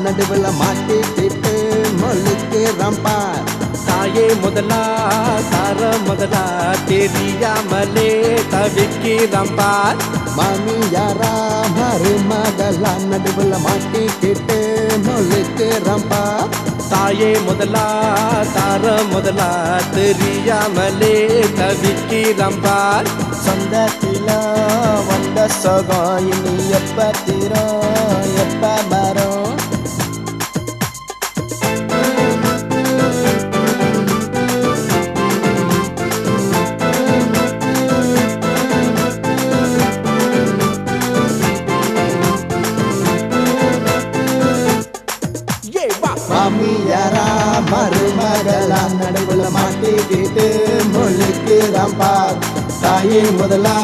நடுவுல மாட்டிக்கிட்டு முழிக்கிறான் பார். தாயே முதலா தார முதலா தெரியாமலே தவிக்கிறான் பார். மாமியாரா மருமகளா நடுவுல மாட்டிக்கிட்டு முழிக்கிறான் பார். தாயே முதலா தார முதலா தெரியாமலே தவிக்கிறான் பார். சொந்தத்தில வந்த சுகம் இனி எப்ப தீரும் எப்ப வரும்? மாமியாரா மருமகளா நடுவுல மாட்டிக்கிட்டு முழிக்கிறான் பார். தாயே முதலா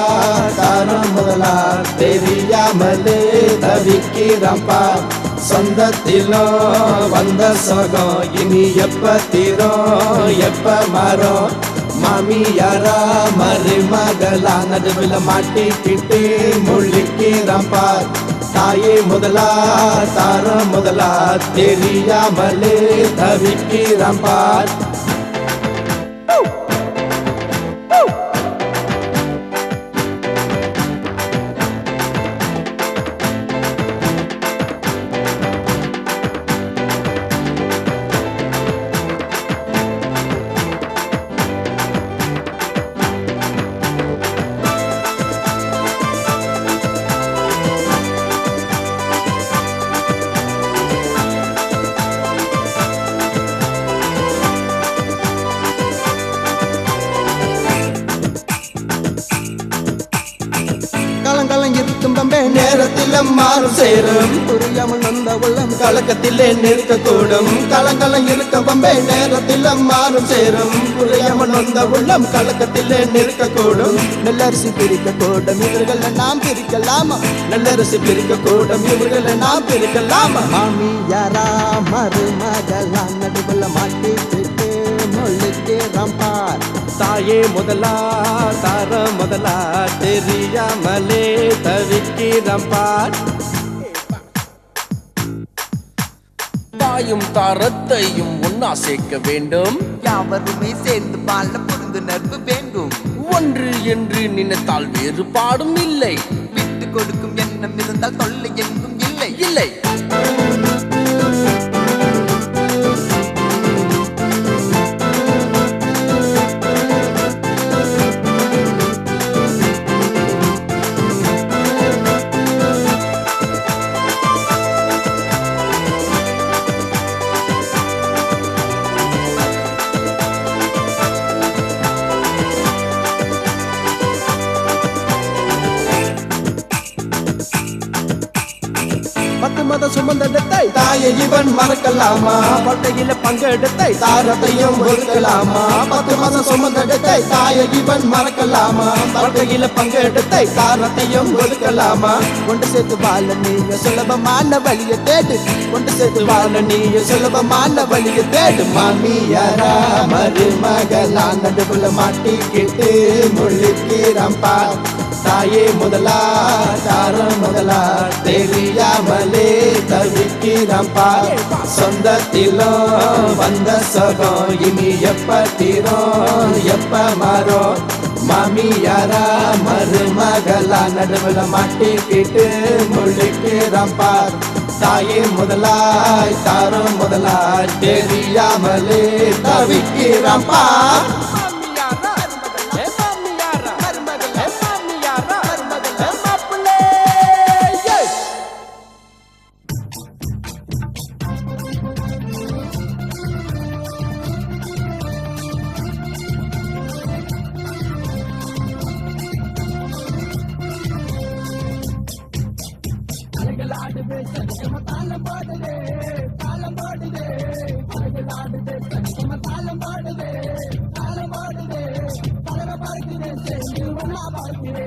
தாரம் முதலா தெரியாமலே தவிக்கிறான் பார். சொந்தத்திலும் வந்த சுகம் இனி எப்ப தீரும் எப்ப மாறும்? மாமியாரா மருமகளா நடுவுல மாட்டிக்கிட்டு முழிக்கிறான் பார். தாயே முதலா தாரம் முதலா தெரியாமலே தவிக்கிறான் பார். கலங்கலம் இருக்கும் பம்பே நேரத்தில் மாறும் சேரும். புரியாமல் வந்த உள்ளம் கலக்கத்திலே நிற்கக்கூடும். கலங்கலம் இருக்கும் பம்பே நேரத்தில் மாறும் சேரும். புரியாமல் வந்த உள்ளம் கலக்கத்திலே நிற்கக்கூடும். நல்லரிசி பிரிக்க கூடும் இவர்களை நாம் பிரிக்கலாமா? நல்லரிசி பிரிக்க கூடும் இவர்களை நாம் பிரிக்கலாமா? மாமியாரா மருமகளா நடுவுல மாட்டிக்கிட்டு முழிக்கிறான் பார். தாயே முதலா தார முதலா தெரியாமலே தவிக்கிறான் பார். தாயும் தாரத்தையும் ஒன்னா சேர்க்க வேண்டும். யாவருமே சேர்ந்து வாழ புரிந்துணர்வு வேண்டும். ஒன்று என்று நினைத்தால் வேறுபாடும் இல்லை. விட்டு கொடுக்கும் எண்ணம் இருந்தால் தொல்லை எங்கும் இல்லை. இல்லை மத சுமந்தெடுத்தை தாயை இவன் மறக்கலாமா? பட்டையில பங்கெடுத்தை தாரத்தையும் ஒதுக்கலாமா? 10 மாதம் சுமந்தெடுத்தை தாயை இவன் மறக்கலாமா? பட்டையில பங்கெடுத்தை தாரத்தையும் ஒதுக்கலாமா? ஒன்று சேர்த்து வாழ நீங்க சுலபமான வழியை தேடு. ஒன்று சேர்த்து வாழ நீங்க சுலபமான வழியை தேடு. மாமியாரா மருமகளா நடுவுல மாட்டிக்கிட்டு முழிக்கிறான் பார். தாயே முதலா தாரம் முதலா தெரியாமலே தவிக்கிறான் பார். சொந்தத்திலும் வந்த சுகம் இனி எப்ப தீரும் எப்ப மாறும்? மாமியாரா மருமகளா நடுவுல மாட்டிக்கிட்டு முழிக்கிறான் பார். தாயே முதலா தாரம் முதலா தெரியாமலே தவிக்கிறான் பார்.